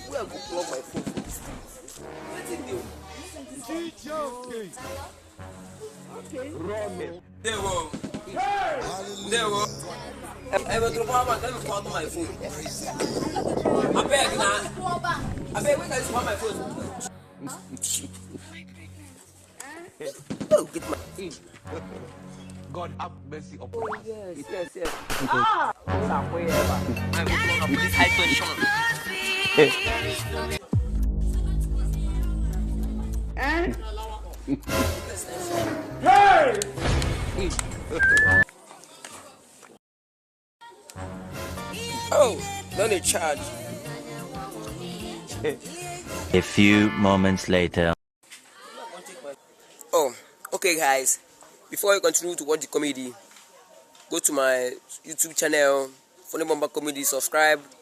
Where go plug my phone for this thing? Okay. There were. I will drop my phone. Call my phone. I beg now. I beg when I swap my phone. Oh, get my. God have mercy upon us. Yes. Ah! I'm this high tension. Hey! Oh, don't they charge? A few moments later. Oh, okay, guys. Before you continue to watch the comedy, go to my YouTube channel, Funnybomber Comedy, subscribe.